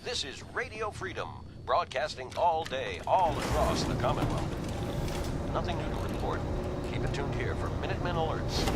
This is Radio Freedom, broadcasting all day, all across the Commonwealth. Nothing new to report. Keep it tuned here for Minutemen alerts.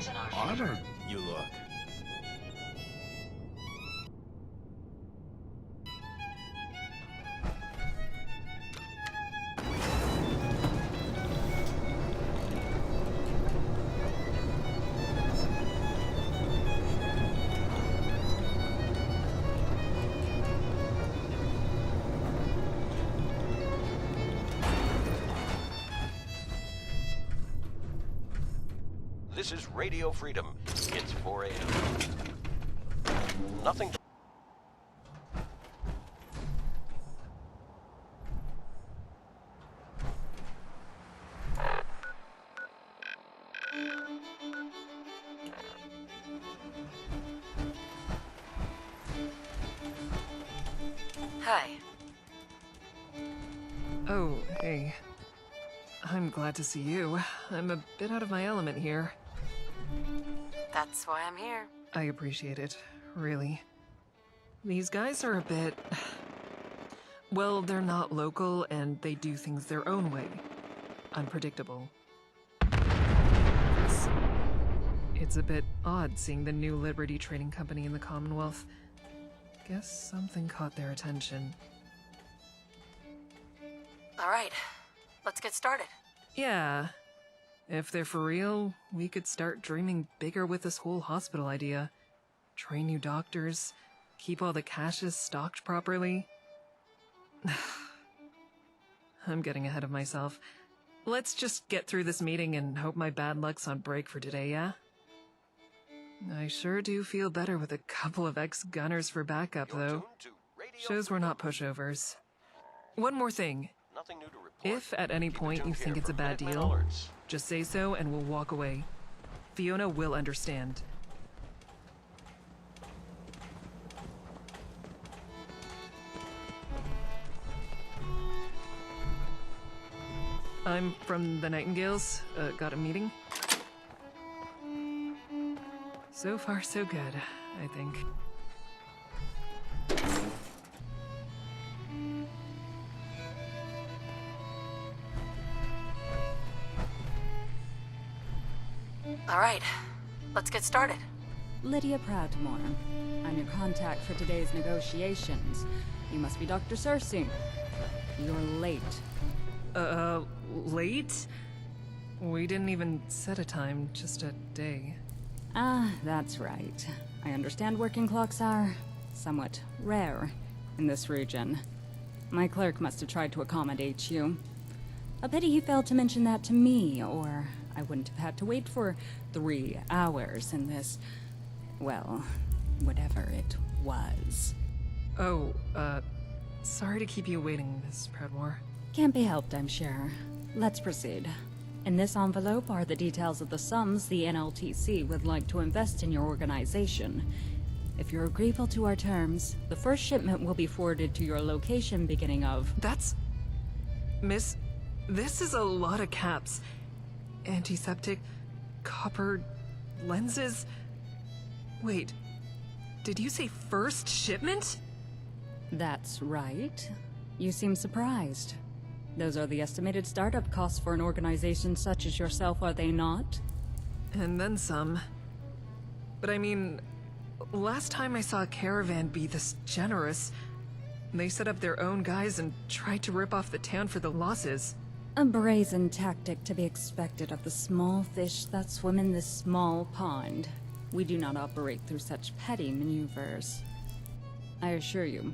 How honored you look. This is Radio Freedom. It's 4 a.m. Nothing. Hi. Oh, hey. I'm glad to see you. I'm a bit out of my element here. That's why I'm here. I appreciate it, really. These guys are a bit... well, they're not local and they do things their own way. Unpredictable. It's a bit odd seeing the new Liberty Trading Company in the Commonwealth. Guess something caught their attention. Alright, let's get started. Yeah. If they're for real, we could start dreaming bigger with this whole hospital idea. Train new doctors, keep all the caches stocked properly. I'm getting ahead of myself. Let's just get through this meeting and hope my bad luck's on break for today, yeah? I sure do feel better with a couple of ex-gunners for backup, though. Shows we're not pushovers. One more thing. Nothing new to report. If at any point you think it's a bad deal, just say so and we'll walk away. Fiona will understand. I'm from the Nightingales. Got a meeting? So far, so good, I think. Alright, let's get started. Lydia Proudmore. I'm your contact for today's negotiations. You must be Dr. Cersei. You're late. Late? We didn't even set a time, just a day. Ah, that's right. I understand working clocks are somewhat rare in this region. My clerk must have tried to accommodate you. A pity he failed to mention that to me, or I wouldn't have had to wait for 3 hours in this, well, whatever it was. Oh, sorry to keep you waiting, Miss Proudmore. Can't be helped, I'm sure. Let's proceed. In this envelope are the details of the sums the NLTC would like to invest in your organization. If you're agreeable to our terms, the first shipment will be forwarded to your location beginning of... That's... Miss... This is a lot of caps. Antiseptic... copper... lenses... Wait... Did you say first shipment? That's right. You seem surprised. Those are the estimated startup costs for an organization such as yourself, are they not? And then some. But I mean... Last time I saw a caravan be this generous, they set up their own guys and tried to rip off the town for the losses. A brazen tactic to be expected of the small fish that swim in this small pond. We do not operate through such petty maneuvers. I assure you,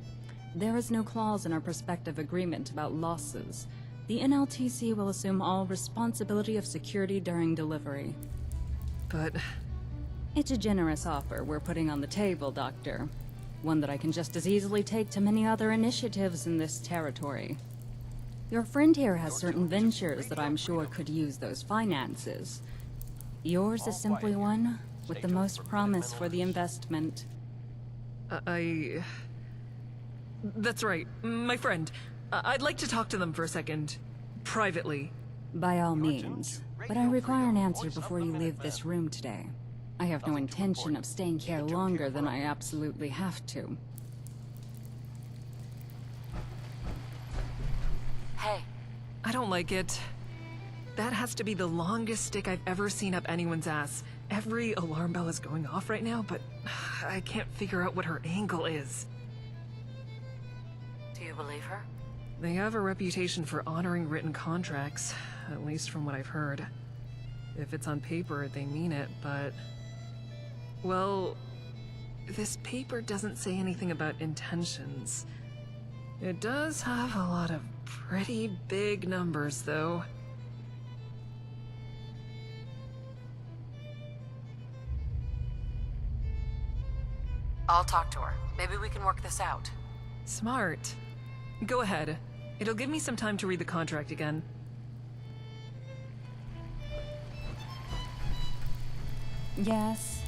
there is no clause in our prospective agreement about losses. The NLTC will assume all responsibility of security during delivery. But It's a generous offer we're putting on the table, Doctor. One that I can just as easily take to many other initiatives in this territory. Your friend here has certain ventures that I'm sure could use those finances. Yours is simply one with the most promise for the investment. That's right. My friend. I'd like to talk to them for a second. Privately. By all means. But I require an answer before you leave this room today. I have no intention of staying here longer than I absolutely have to. Hey, I don't like it. That has to be the longest stick I've ever seen up anyone's ass. Every alarm bell is going off right now, but I can't figure out what her angle is. do you believe her? They have a reputation for honoring written contracts, at least from what I've heard. If it's on paper, they mean it, but... Well, this paper doesn't say anything about intentions. It does have a lot of pretty big numbers, though. I'll talk to her. Maybe we can work this out. Smart. Go ahead. It'll give me some time to read the contract again. Yes?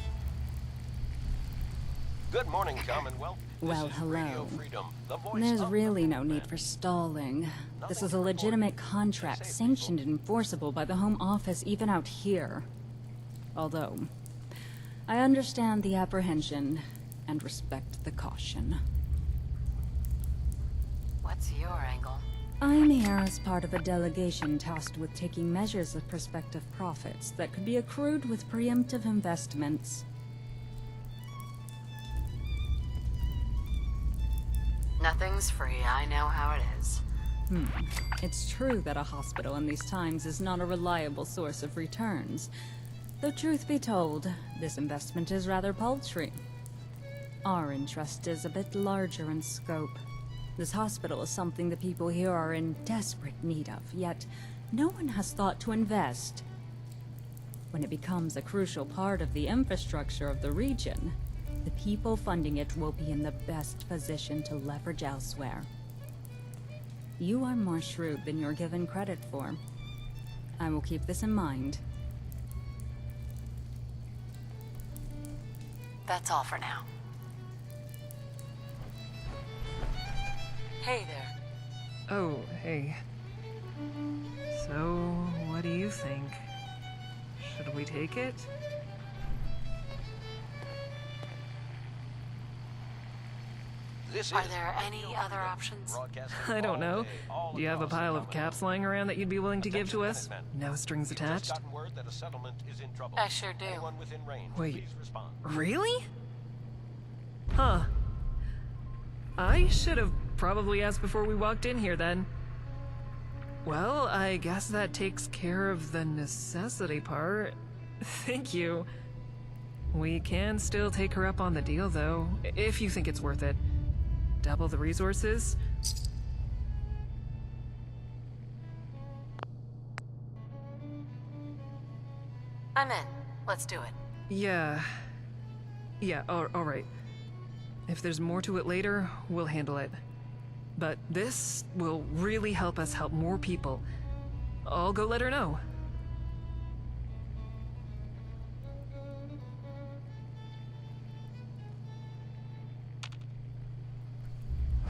Good morning, Commonwealth. This Well, is Radio hello. Freedom, the voice There's of really the no need Minutemen. for stalling. This is a legitimate contract sanctioned and enforceable by the Home Office even out here. Although, I understand the apprehension and respect the caution. What's your angle? I'm here as part of a delegation tasked with taking measures of prospective profits that could be accrued with preemptive investments. Nothing's free. I know how it is. It's true that a hospital in these times is not a reliable source of returns. Though truth be told, this investment is rather paltry. Our interest is a bit larger in scope. This hospital is something the people here are in desperate need of, yet no one has thought to invest. When it becomes a crucial part of the infrastructure of the region, the people funding it will be in the best position to leverage elsewhere. You are more shrewd than you're given credit for. I will keep this in mind. That's all for now. Hey there. Oh, hey. So, what do you think? Should we take it? This Are is there any Radio other Freedom, options? broadcasting I don't all know. day, all Do you have a across pile the of caps Commonwealth. lying around that you'd be willing to give to us? Attention, No strings We've just attached? gotten word that a settlement is in trouble. I sure do. Anyone within range, Wait. please respond. Really? Huh. I should have probably asked before we walked in here then. Well, I guess that takes care of the necessity part. Thank you. We can still take her up on the deal, though, if you think it's worth it. Double the resources? I'm in. Let's do it. Yeah. Yeah, alright. If there's more to it later, we'll handle it. But this will really help us help more people. I'll go let her know.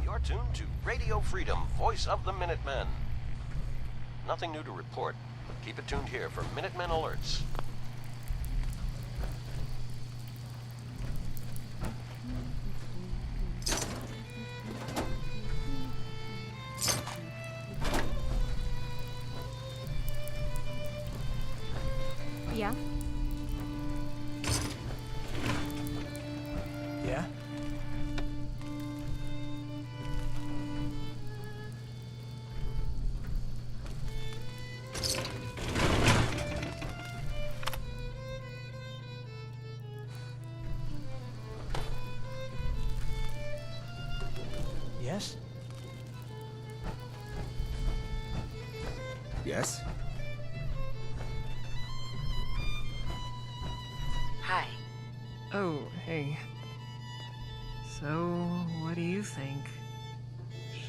You're tuned to Radio Freedom, voice of the Minutemen. Nothing new to report. Keep it tuned here for Minutemen alerts. Yeah? Yeah? Yes? Hi. Oh, hey. So, what do you think?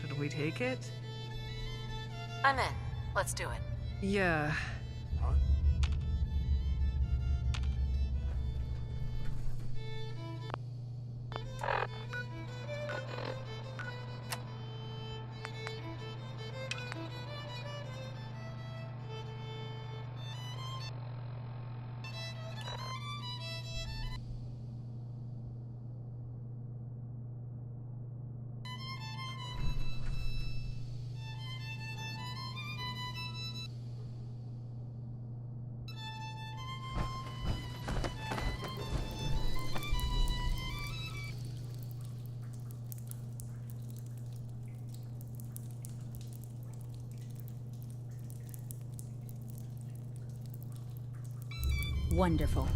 Should we take it? I'm in. Let's do it. Yeah. Huh? Wonderful.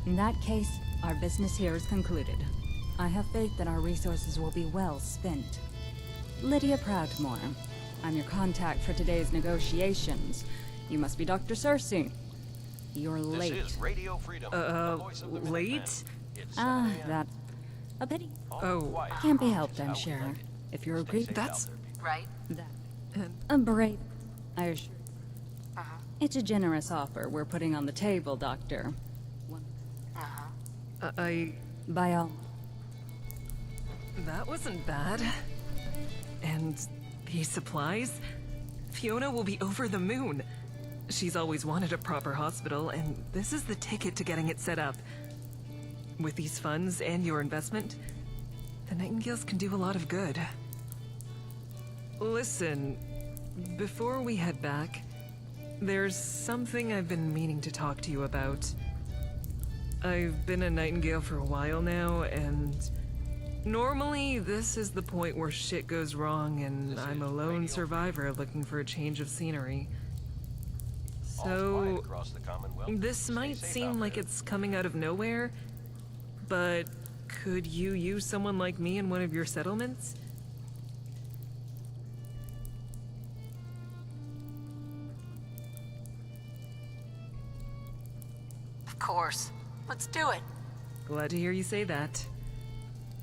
In that case, our business here is concluded. I have faith that our resources will be well spent. Lydia Proudmore. I'm your contact for today's negotiations. You must be Dr. Cersei. You're late. This is Radio Freedom. the voice of the Minutemen. Late? It's 7 Ah, a.m. that... A pity. Oh, Quiet. Can't be helped, It's I'm how we sure. like it. If you're Stay agreed, safe that's- out there. Right? that... A brave... I assure you. It's a generous offer we're putting on the table, Doctor. By all... That wasn't bad. And these supplies? Fiona will be over the moon. She's always wanted a proper hospital, and this is the ticket to getting it set up. With these funds and your investment, the Nightingales can do a lot of good. Listen, before we head back, there's something I've been meaning to talk to you about. I've been a Nightingale for a while now, and normally this is the point where shit goes wrong and I'm a lone survivor looking for a change of scenery. All's quiet So, across the Commonwealth. this Stay might safe seem out like there. it's coming out of nowhere, but could you use someone like me in one of your settlements? Of course. Let's do it. Glad to hear you say that.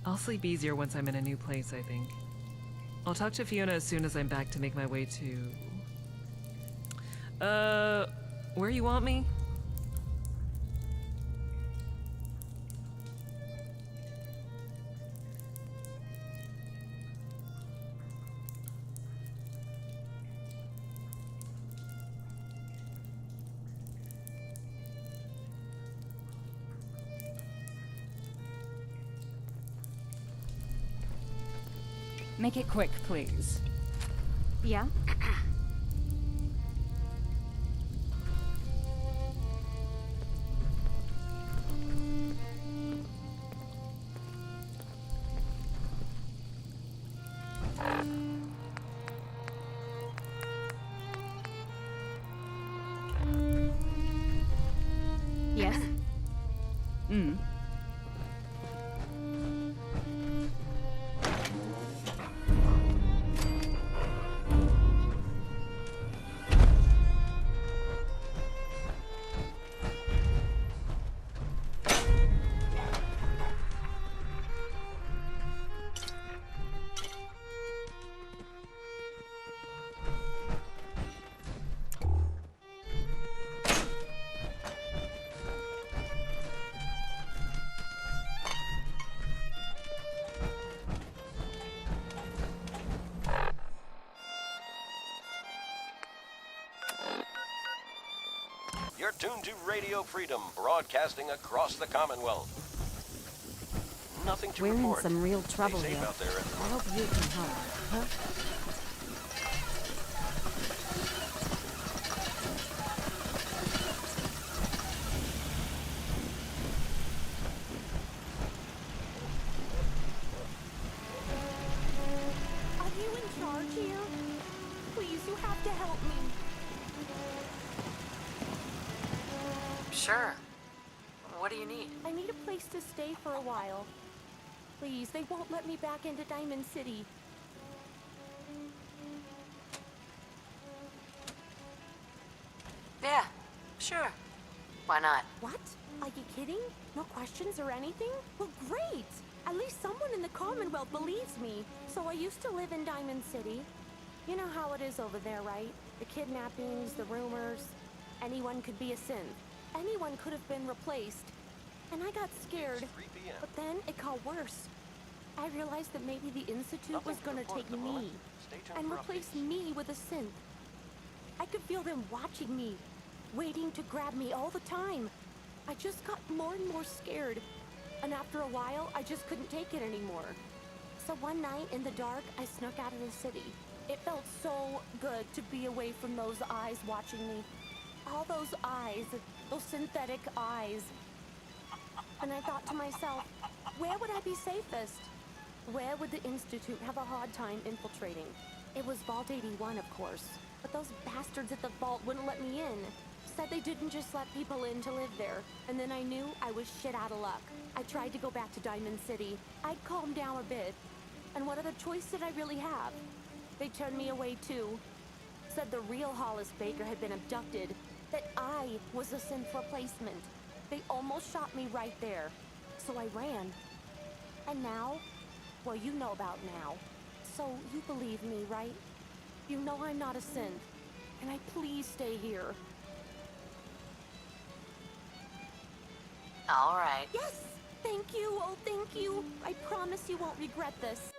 I'll sleep easier once I'm in a new place, I think. I'll talk to Fiona as soon as I'm back to make my way to... where you want me? Make it quick, please. Yeah? Yes? You're tuned to Radio Freedom, broadcasting across the Commonwealth. Nothing to We're in report. some real trouble Stay safe here. out there. I hope you can help. Huh? Are you in charge here? Please, you have to help me. Sure. What do you need? I need a place to stay for a while. Please, they won't let me back into Diamond City. Sure. Why not? What? Are you kidding? No questions or anything? Well, great! At least someone in the Commonwealth believes me. So I used to live in Diamond City. You know how it is over there, right? The kidnappings, the rumors. Anyone could be a synth. Anyone could have been replaced. And I got scared. 3 p.m. But then it got worse. I realized that maybe the Institute Nothing was to gonna report take at the moment. me Stay tuned and for replace updates. me with a synth. I could feel them watching me, waiting to grab me all the time. I just got more and more scared. And after a while, I just couldn't take it anymore. So one night in the dark, I snuck out of the city. It felt so good to be away from those eyes watching me. All those eyes, those synthetic eyes. And I thought to myself, where would I be safest? Where would the Institute have a hard time infiltrating? It was Vault 81, of course. But those bastards at the vault wouldn't let me in. Said they didn't just let people in to live there. And then I knew I was shit out of luck. I tried to go back to Diamond City. I'd calmed down a bit. And what other choice did I really have? They turned me away too. Said the real Hollis Baker had been abducted. That I was a synth replacement. They almost shot me right there. So I ran. And now? Well, you know about now. So you believe me, right? You know I'm not a synth. Can I please stay here? All right. Yes! Thank you! Oh, thank you! I promise you won't regret this.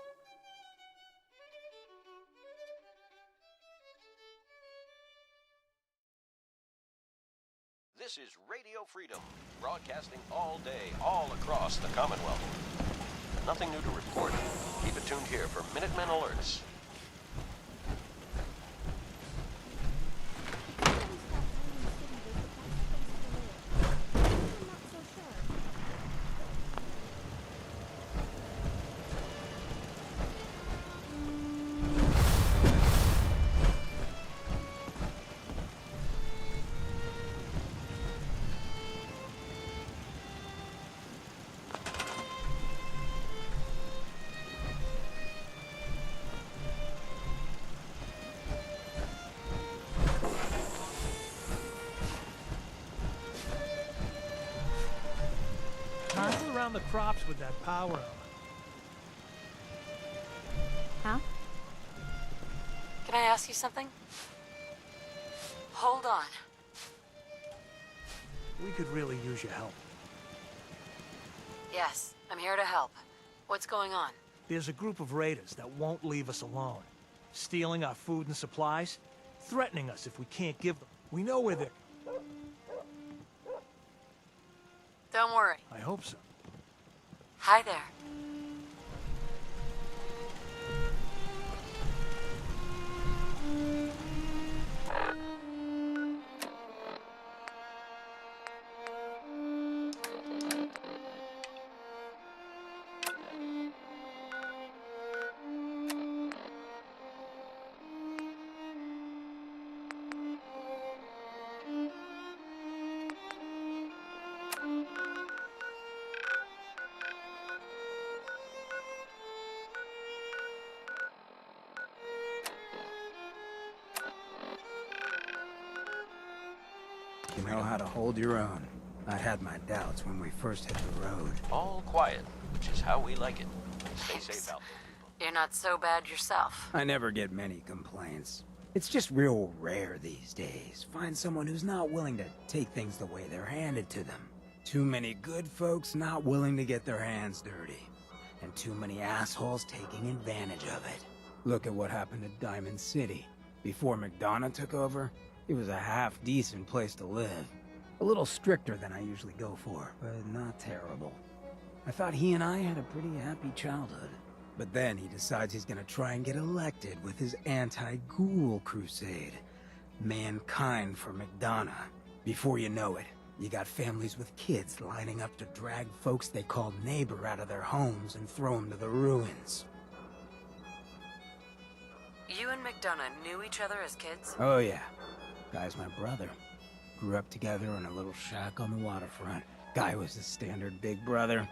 This is Radio Freedom, broadcasting all day, all across the Commonwealth. Nothing new to report. Keep it tuned here for Minutemen alerts. Careful around the crops with that power armor. Huh? Can I ask you something? Hold on. We could really use your help. Yes, I'm here to help. What's going on? There's a group of raiders that won't leave us alone. Stealing our food and supplies, threatening us if we can't give them. We know where they're... Don't worry. I hope so. Hi there. You know how to hold your own. I had my doubts when we first hit the road. All quiet, which is how we like it. Stay safe out there, people. You're not so bad yourself. I never get many complaints. It's just real rare these days. Find someone who's not willing to take things the way they're handed to them. Too many good folks not willing to get their hands dirty. And too many assholes taking advantage of it. Look at what happened to Diamond City. Before McDonough took over, it was a half-decent place to live. A little stricter than I usually go for, but not terrible. I thought he and I had a pretty happy childhood. But then he decides he's gonna try and get elected with his anti-ghoul crusade. Mankind for McDonough. Before you know it, you got families with kids lining up to drag folks they called neighbor out of their homes and throw them to the ruins. You and McDonough knew each other as kids? Oh yeah. Guy's my brother. Grew up together in a little shack on the waterfront. Guy was the standard big brother.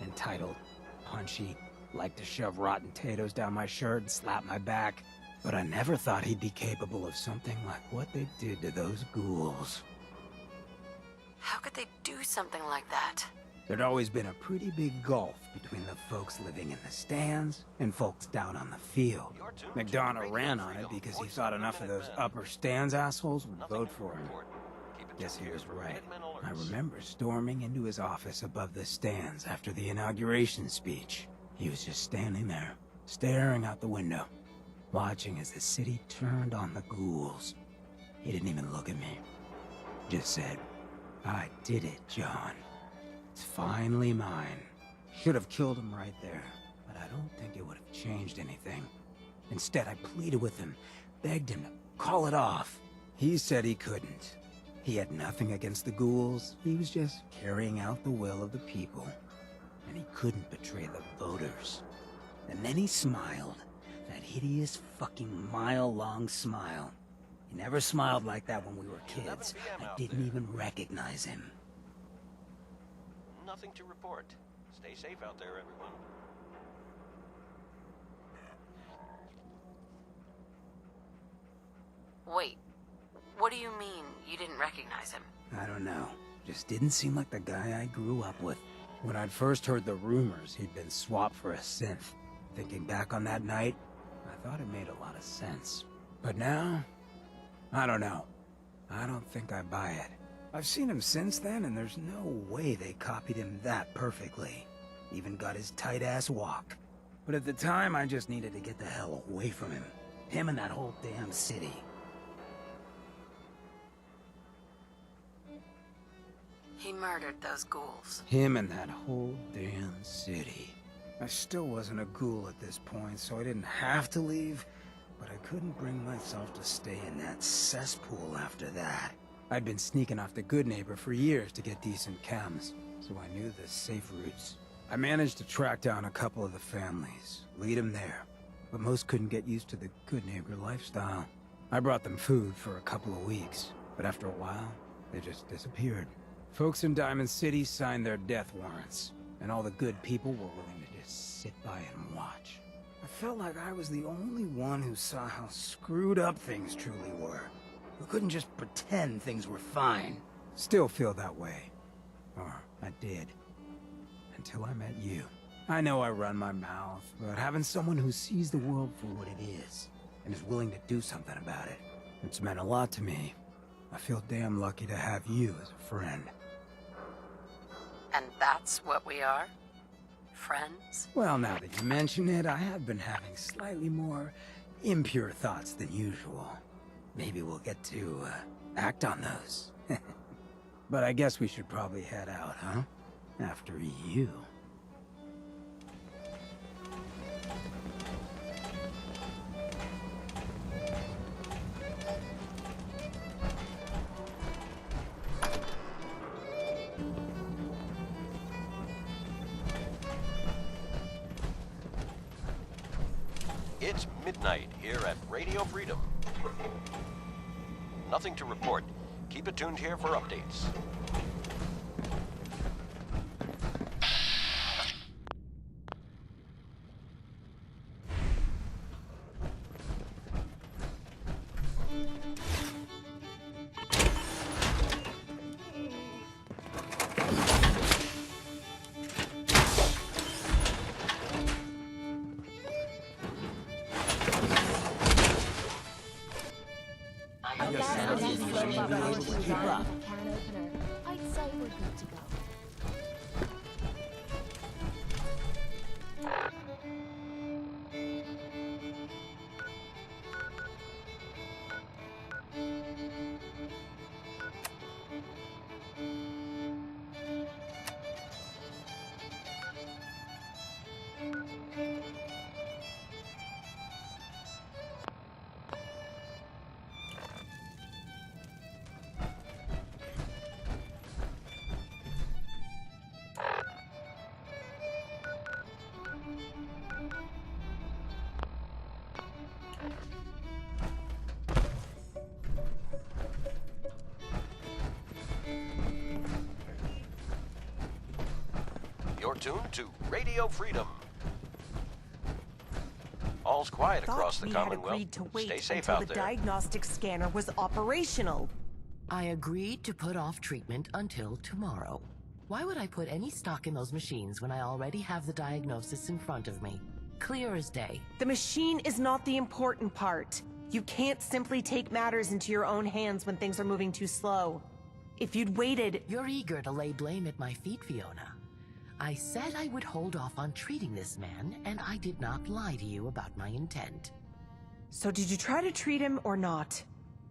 Entitled, punchy, liked to shove rotten potatoes down my shirt and slap my back. But I never thought he'd be capable of something like what they did to those ghouls. How could they do something like that? There'd always been a pretty big gulf between the folks living in the stands and folks down on the field. McDonough ran on it because he thought enough of those upper stands assholes would vote for him. Guess he was right. I remember storming into his office above the stands after the inauguration speech. He was just standing there, staring out the window, watching as the city turned on the ghouls. He didn't even look at me. Just said, "I did it, John. It's finally mine." Should have killed him right there, but I don't think it would have changed anything. Instead, I pleaded with him, begged him to call it off. He said he couldn't. He had nothing against the ghouls. He was just carrying out the will of the people. And he couldn't betray the voters. And then he smiled. That hideous fucking mile-long smile. He never smiled like that when we were kids. I didn't even recognize him. Nothing to report. Stay safe out there, everyone. Wait, what do you mean you didn't recognize him? I don't know. Just didn't seem like the guy I grew up with. When I'd first heard the rumors, he'd been swapped for a synth. Thinking back on that night, I thought it made a lot of sense. But now, I don't know. I don't think I buy it. I've seen him since then, and there's no way they copied him that perfectly. Even got his tight-ass walk. But at the time, I just needed to get the hell away from him. Him and that whole damn city. He murdered those ghouls. Him and that whole damn city. I still wasn't a ghoul at this point, so I didn't have to leave, but I couldn't bring myself to stay in that cesspool after that. I'd been sneaking off the Good Neighbor for years to get decent chems, so I knew the safe routes. I managed to track down a couple of the families, lead them there, but most couldn't get used to the Good Neighbor lifestyle. I brought them food for a couple of weeks, but after a while, they just disappeared. Folks in Diamond City signed their death warrants, and all the good people were willing to just sit by and watch. I felt like I was the only one who saw how screwed up things truly were. Who couldn't just pretend things were fine. Still feel that way. Or I did. Until I met you. I know I run my mouth, but having someone who sees the world for what it is, and is willing to do something about it, it's meant a lot to me. I feel damn lucky to have you as a friend. And that's what we are? Friends? Well, now that you mention it, I have been having slightly more impure thoughts than usual. Maybe we'll get to, act on those. But I guess we should probably head out, huh? After you. It's midnight here at Radio Freedom. Nothing to report. Keep it tuned here for updates. I'd say we're good to go. You're tuned to Radio Freedom. All's quiet across the Thought we had Commonwealth. agreed to wait Stay safe until out the there. diagnostic scanner was operational. I agreed to put off treatment until tomorrow. Why would I put any stock in those machines when I already have the diagnosis in front of me? Clear as day. The machine is not the important part. You can't simply take matters into your own hands when things are moving too slow. If you'd waited... You're eager to lay blame at my feet, Fiona. I said I would hold off on treating this man, and I did not lie to you about my intent. So did you try to treat him or not?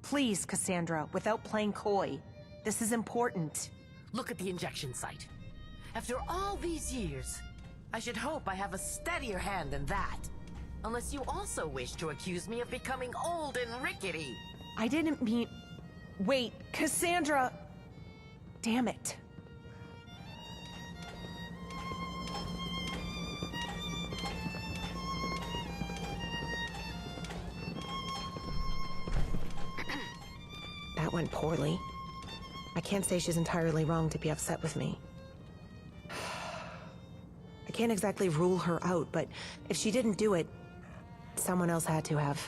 Please, Cassandra, without playing coy. This is important. Look at the injection site. After all these years, I should hope I have a steadier hand than that. Unless you also wish to accuse me of becoming old and rickety. I didn't mean... Wait, Cassandra! Damn it. That went poorly. I can't say she's entirely wrong to be upset with me. I can't exactly rule her out, but if she didn't do it, someone else had to have.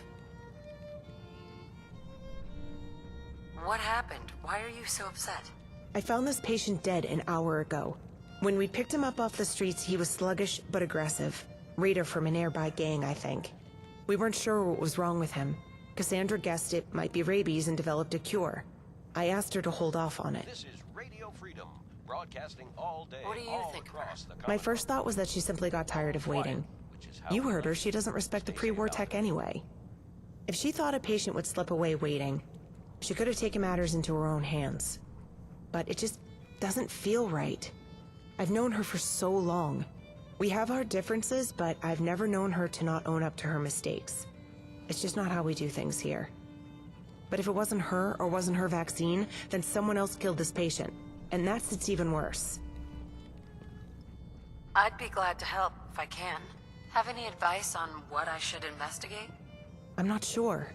What happened? Why are you so upset? I found this patient dead an hour ago. When we picked him up off the streets, he was sluggish but aggressive. Raider from a nearby gang, I think. We weren't sure what was wrong with him. Cassandra guessed it might be rabies and developed a cure. I asked her to hold off on it. This is Radio Freedom, broadcasting all day, What do you all think of across her? the My Commonwealth. first thought was that she simply got tired of waiting. Which is how You we heard her, like she doesn't respect the Stay pre-war safe out tech there. anyway. If she thought a patient would slip away waiting, she could have taken matters into her own hands. But it just doesn't feel right. I've known her for so long. We have our differences, but I've never known her to not own up to her mistakes. It's just not how we do things here. But if it wasn't her or wasn't her vaccine, then someone else killed this patient. And it's even worse. I'd be glad to help if I can. Have any advice on what I should investigate? I'm not sure.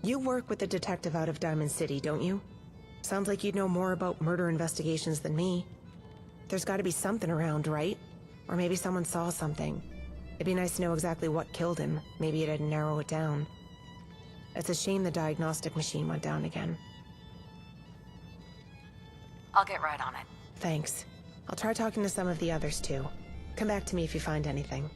You work with the detective out of Diamond City, don't you? Sounds like you'd know more about murder investigations than me. There's gotta be something around, right? Or maybe someone saw something. It'd be nice to know exactly what killed him. Maybe it'd narrow it down. It's a shame the diagnostic machine went down again. I'll get right on it. Thanks. I'll try talking to some of the others too. Come back to me if you find anything.